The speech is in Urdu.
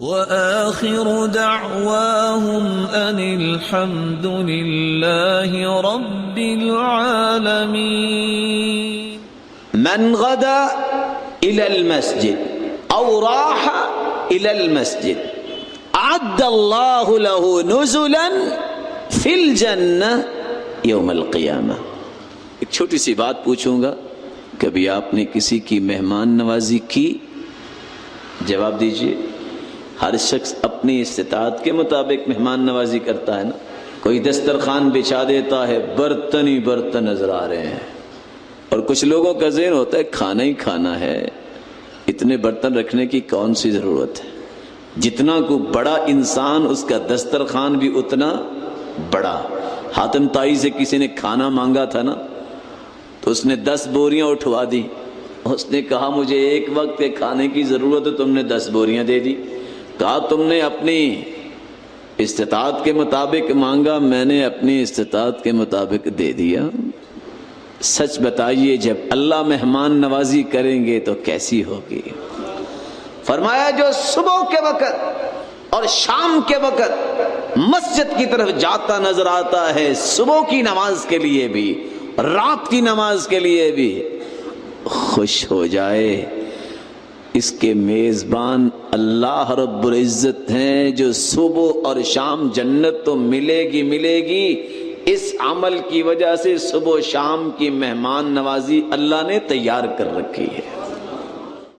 وآخر دعواهم أن الحمد لله رب العالمين. من غدا إلى المسجد أو راح إلى المسجد أعد الله له نزلا في الجنة يوم القيامة. ایک چھوٹی سی بات پوچھوں گا، کبھی آپ نے کسی کی مہمان نوازی کی؟ جواب دیجئے. ہر شخص اپنی استطاعت کے مطابق مہمان نوازی کرتا ہے نا. کوئی دسترخوان بچھا دیتا ہے، برتن ہی برتن نظر آ رہے ہیں، اور کچھ لوگوں کا ذہن ہوتا ہے کھانا ہی کھانا ہے، اتنے برتن رکھنے کی کون سی ضرورت ہے. جتنا کو بڑا انسان اس کا دسترخوان بھی اتنا بڑا. حاتم طائی سے کسی نے کھانا مانگا تھا نا، تو اس نے 10 بوریاں اٹھوا دی. اس نے کہا مجھے ایک وقت کے کھانے کی ضرورت ہے، تم نے 10 بوریاں دے دی. کہا تم نے اپنی استطاعت کے مطابق مانگا، میں نے اپنی استطاعت کے مطابق دے دیا. سچ بتائیے جب اللہ مہمان نوازی کریں گے تو کیسی ہوگی؟ فرمایا جو صبح کے وقت اور شام کے وقت مسجد کی طرف جاتا نظر آتا ہے، صبح کی نماز کے لیے بھی رات کی نماز کے لیے بھی، خوش ہو جائے. اس کے میزبان اللہ رب العزت ہیں، جو صبح اور شام جنت تو ملے گی. اس عمل کی وجہ سے صبح و شام کی مہمان نوازی اللہ نے تیار کر رکھی ہے.